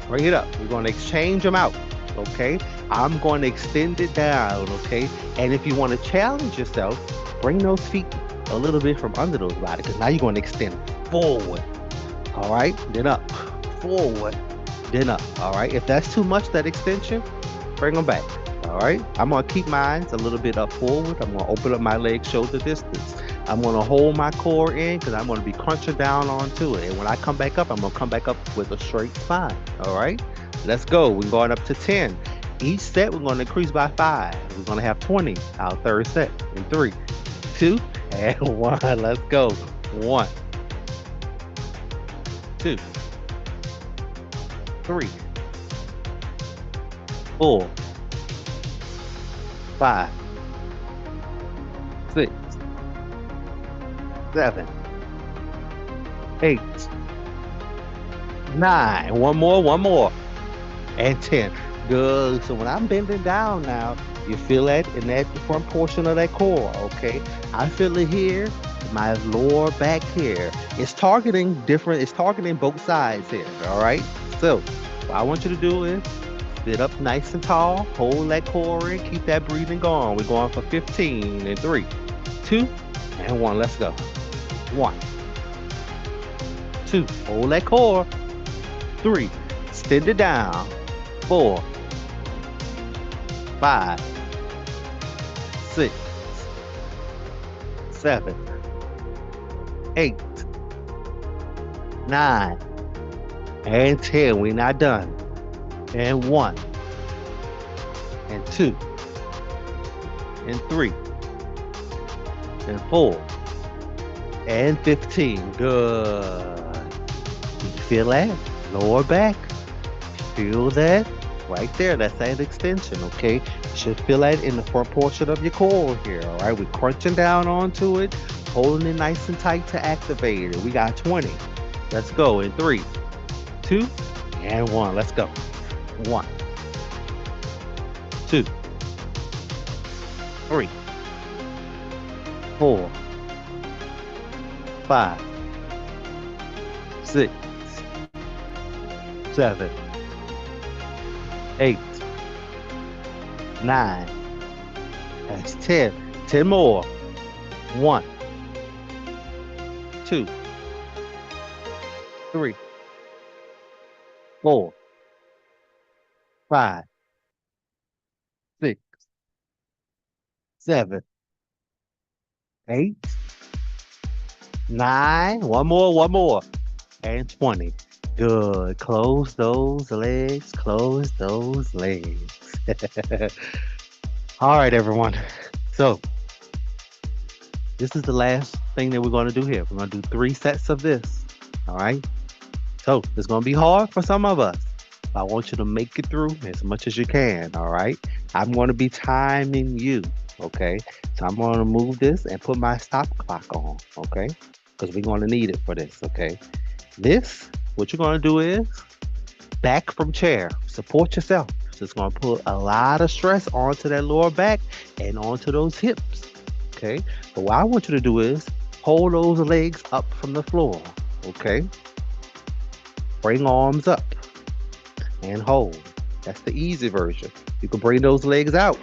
Bring it up. We're going to exchange them out, okay? I'm going to extend it down, okay? And if you want to challenge yourself, bring those feet a little bit from under those body, because now you're going to extend forward, all right? Then up, forward, then up, all right? If that's too much, that extension, bring them back, all right? I'm going to keep mine a little bit up forward. I'm going to open up my legs shoulder distance. I'm going to hold my core in because I'm going to be crunching down onto it. And when I come back up, I'm going to come back up with a straight spine. All right, let's go. We're going up to 10. Each set, we're going to increase by 5. We're going to have 20, our third set. In 3, 2, and 1. Let's go. 1, 2, 3, 4, 5, 6, 7, 8, 9. One more, and 10. Good. So when I'm bending down now, you feel that in that front portion of that core, okay? I feel it here, my lower back here. It's targeting both sides here, all right? So what I want you to do is sit up nice and tall, hold that core in, keep that breathing going. We're going for 15 and 3, 2, and 1. Let's go. 1, 2, hold that core. 3, extend it down. 4, 5, 6, 7, 8, 9, and 10. We're not done. And 1, and 2, and 3, and 4, and 15. Good. You feel that? Lower back. Feel that? Right there. That's that extension, okay? You should feel that in the front portion of your core here, all right? We're crunching down onto it, holding it nice and tight to activate it. We got 20. Let's go in 3, 2, and 1. Let's go. 1, 2, 3, 4, 5, 6, 7, 8, 9, That's 10. 10 more. 1, 2, 3, 4, 5, 6, 7, 8, 9. One more, one more. And 20. Good. Close those legs. Close those legs. All right, everyone. So this is the last thing that we're going to do here. We're going to do 3 sets of this. All right. So it's going to be hard for some of us. I want you to make it through as much as you can. All right. I'm going to be timing you. Okay. So I'm going to move this and put my stop clock on. Okay. Because we're going to need it for this. Okay. This, what you're going to do is back from chair, support yourself. So it's going to put a lot of stress onto that lower back and onto those hips. Okay. But what I want you to do is hold those legs up from the floor. Okay. Bring arms up and hold. That's the easy version. You can bring those legs out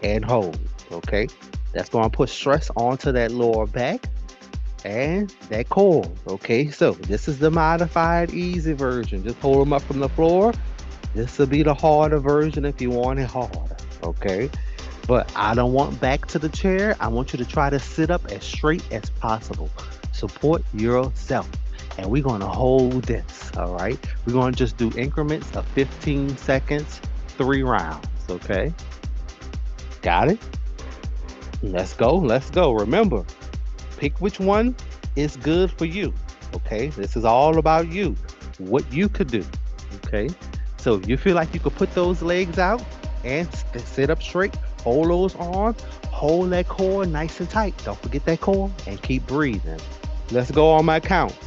and hold. Okay. That's going to put stress onto that lower back and that core. Okay. So this is the modified easy version. Just hold them up from the floor. This will be the harder version if you want it harder. Okay. But I don't want back to the chair. I want you to try to sit up as straight as possible. Support yourself. And we're going to hold this. All right. We're going to just do increments of 15 seconds, 3 rounds. Okay. Got it? Let's go. Let's go. Remember, pick which one is good for you. Okay. This is all about you, what you could do. Okay. So if you feel like you could put those legs out and sit up straight, hold those arms, hold that core nice and tight. Don't forget that core and keep breathing. Let's go on my count.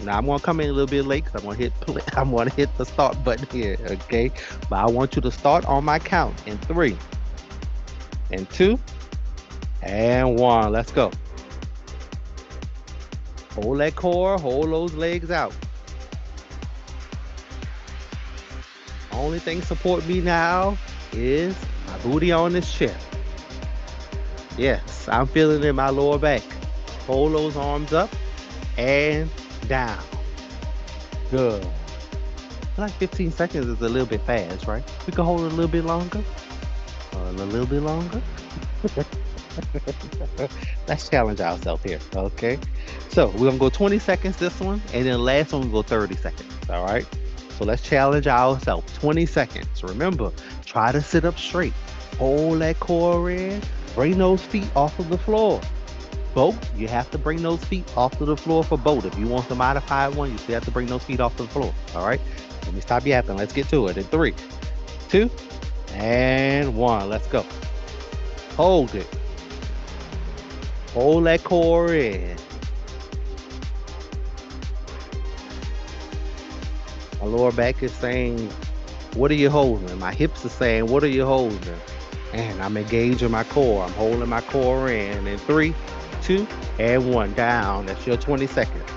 Now I'm gonna come in a little bit late because I'm gonna hit the start button here, okay? But I want you to start on my count in 3, and 2, and 1. Let's go. Hold that core, hold those legs out. Only thing support me now is my booty on this chair. Yes, I'm feeling it in my lower back. Hold those arms up and down. Good. Like 15 seconds is a little bit fast, right? We can hold it a little bit longer. A little bit longer. Let's challenge ourselves here, okay? So we're gonna go 20 seconds this one, and then the last one we go 30 seconds, all right? So let's challenge ourselves. 20 seconds. Remember, try to sit up straight. Hold that core in. Bring those feet off of the floor. Both, you have to bring those feet off of the floor for both. If you want the modified one, you still have to bring those feet off the floor. All right? Let me stop yapping. Let's get to it. In 3, 2, and 1. Let's go. Hold it. Hold that core in. My lower back is saying, what are you holding? My hips are saying, what are you holding? And I'm engaging my core. I'm holding my core in 3, 2, and 1. Down. That's your 20 seconds.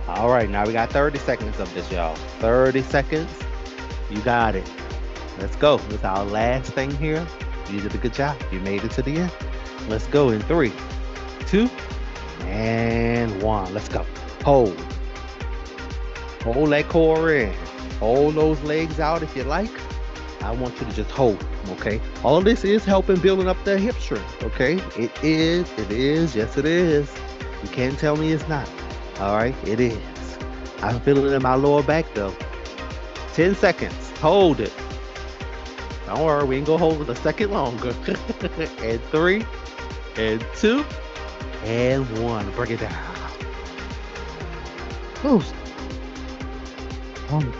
All right, now we got 30 seconds of this, y'all. 30 seconds. You got it. Let's go. This is our last thing here. You did a good job. You made it to the end. Let's go in 3, 2, and 1. Let's go. Hold. Hold that core in. Hold those legs out if you like. I want you to just hold, okay? All this is helping building up the hip strength, okay? It is, yes it is. You can't tell me it's not, all right? It is. I'm feeling it in my lower back though. 10 seconds, hold it. Don't worry, we ain't gonna hold it a second longer. And 3, and 2, and 1, bring it down. Ooh. I'm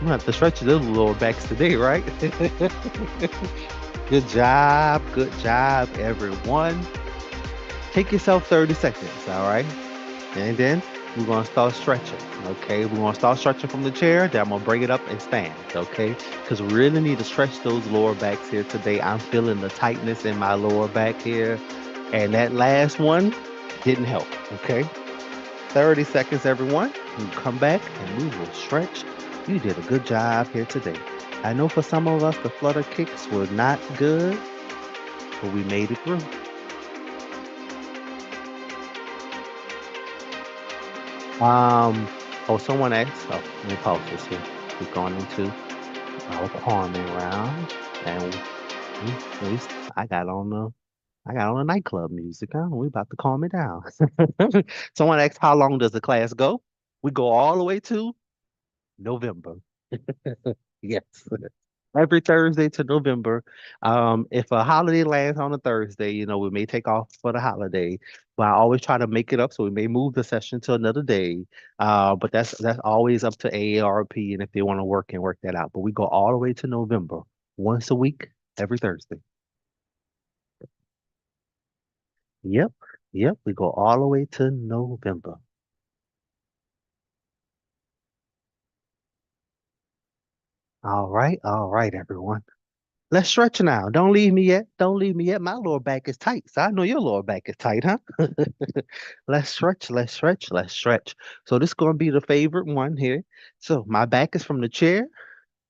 gonna have to stretch a little lower backs today, right? Good job, everyone. Take yourself 30 seconds, all right? And then we're gonna start stretching, okay? We're gonna start stretching from the chair, then I'm gonna bring it up and stand, okay? Because we really need to stretch those lower backs here today. I'm feeling the tightness in my lower back here. And that last one didn't help, okay? 30 seconds, everyone. We'll come back and we will stretch. You did a good job here today. I know for some of us, the flutter kicks were not good, but we made it through. Oh, someone asked. Oh, let me pause this here. We've gone into our calming round, and at least I got on the nightclub music. Huh? We about to calm it down. Someone asked, how long does the class go? We go all the way to November. Yes. Every Thursday to November. If a holiday lands on a Thursday, we may take off for the holiday, but I always try to make it up. So we may move the session to another day. But that's always up to AARP and if they want to work and work that out. But we go all the way to November, once a week, every Thursday. Yep. Yep. We go all the way to November. All right, everyone. Let's stretch now. Don't leave me yet. Don't leave me yet. My lower back is tight. So I know your lower back is tight, huh? Let's stretch, let's stretch, let's stretch. So this is going to be the favorite one here. So my back is from the chair.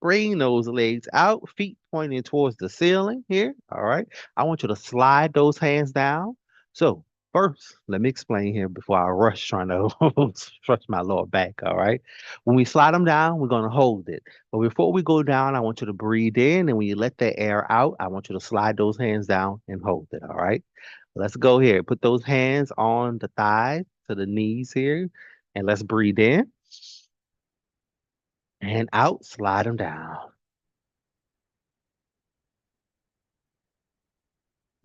Bring those legs out, feet pointing towards the ceiling here. All right. I want you to slide those hands down. So first, let me explain here before I rush trying to stretch my lower back. All right. When we slide them down, we're going to hold it. But before we go down, I want you to breathe in. And when you let the air out, I want you to slide those hands down and hold it. All right. Let's go here. Put those hands on the thighs to the knees here. And let's breathe in and out. Slide them down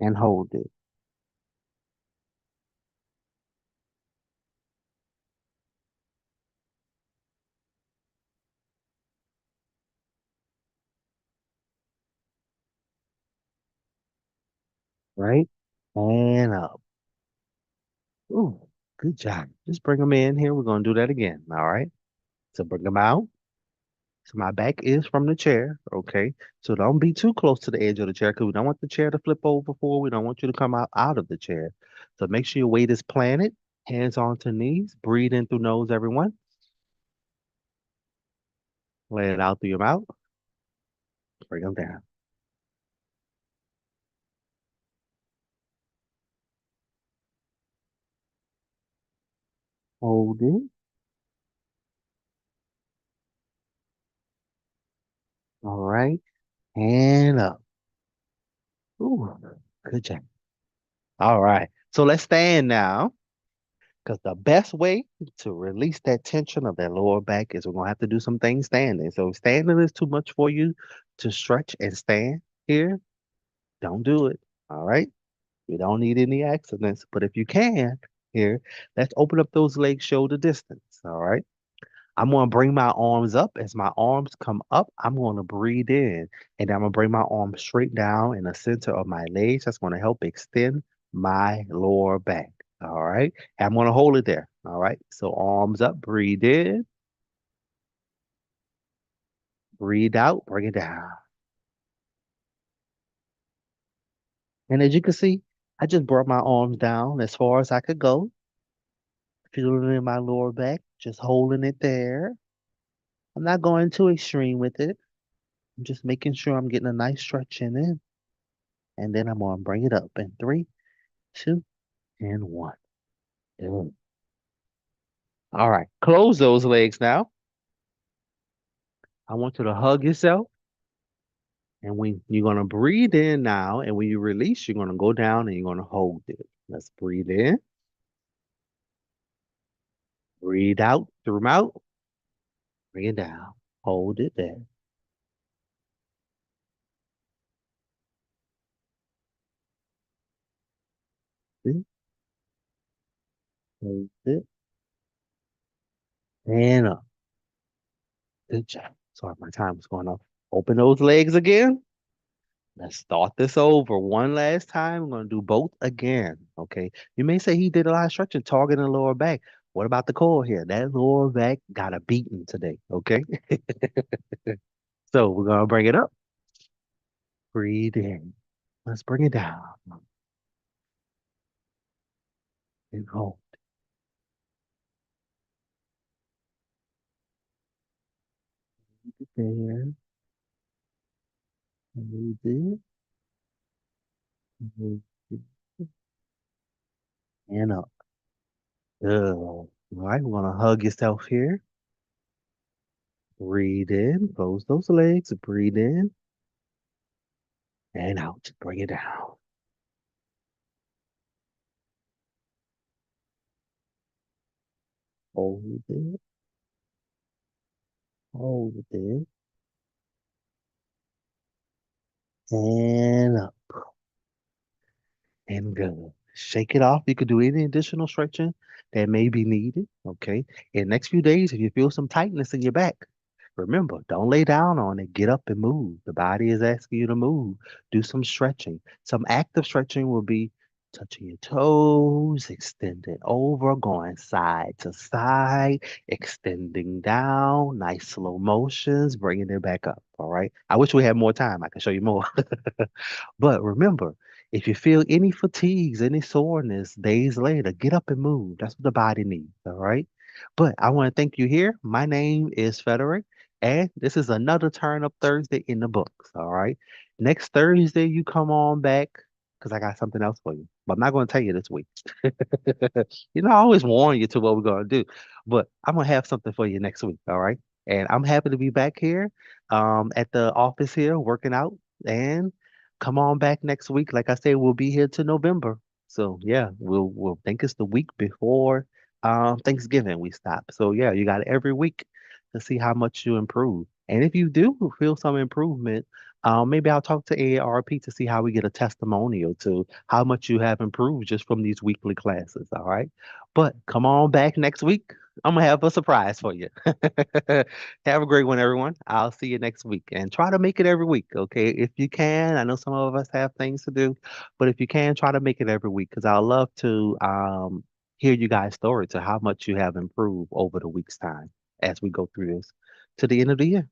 and hold it. Right? And up. Ooh, good job. Just bring them in here. We're going to do that again. All right. So bring them out. So my back is from the chair. Okay. So don't be too close to the edge of the chair because we don't want the chair to flip over forward. We don't want you to come out of the chair. So make sure your weight is planted. Hands onto knees. Breathe in through nose, everyone. Let it out through your mouth. Bring them down. Hold it. All right. And up. Ooh, good job. All right. So let's stand now. Because the best way to release that tension of that lower back is we're gonna have to do some things standing. So if standing is too much for you to stretch and stand here, don't do it. All right. We don't need any accidents. But if you can, here, let's open up those legs shoulder distance. All right. I'm gonna bring my arms up. As my arms come up, I'm gonna breathe in, and I'm gonna bring my arms straight down in the center of my legs. That's gonna help extend my lower back. All right. And I'm gonna hold it there. All right. So arms up, breathe in, breathe out, bring it down. And as you can see, I just brought my arms down as far as I could go, feeling it in my lower back, just holding it there. I'm not going too extreme with it. I'm just making sure I'm getting a nice stretch in it. And then I'm gonna bring it up in three, two, and one. Boom. All right. Close those legs now. I want you to hug yourself. And when you're gonna breathe in now, and when you release, you're gonna go down and you're gonna hold it. Let's breathe in, breathe out through mouth, bring it down. Hold it there. See? Hold it and up. Good job. Sorry, my time was going off. Open those legs again. Let's start this over one last time. We're going to do both again. Okay. You may say he did a lot of stretching, targeting the lower back. What about the core here? That lower back got a beating today. Okay. So we're going to bring it up. Breathe in. Let's bring it down and hold it there. Hold it. Mhm. And up. Good. All right, you want to hug yourself here. Breathe in, close those legs, breathe in and out. Bring it down. Hold it, hold it, and up. And good. Shake it off. You could do any additional stretching that may be needed. Okay. In the next few days, if you feel some tightness in your back, remember, don't lay down on it. Get up and move. The body is asking you to move. Do some stretching. Some active stretching will be touching your toes, extending over, going side to side, extending down, nice slow motions, bringing it back up. All right. I wish we had more time. I can show you more. But remember, if you feel any fatigues, any soreness days later, get up and move. That's what the body needs. All right. But I want to thank you here. My name is Frederick, and this is another Turn Up Thursday in the books. All right. Next Thursday, you come on back because I got something else for you. But I'm not going to tell you this week. I always warn you to what we're going to do, but I'm going to have something for you next week. All right. And I'm happy to be back here at the office here working out. And come on back next week. Like I said, we'll be here to November. So yeah, we'll think it's the week before Thanksgiving we stop. So yeah, you got every week to see how much you improve. And if you do feel some improvement, maybe I'll talk to AARP to see how we get a testimonial to how much you have improved just from these weekly classes. All right. But come on back next week. I'm gonna have a surprise for you. Have a great one, everyone. I'll see you next week and try to make it every week, okay? If you can, I know some of us have things to do, but if you can, try to make it every week because I love to hear you guys' story to how much you have improved over the week's time as we go through this to the end of the year.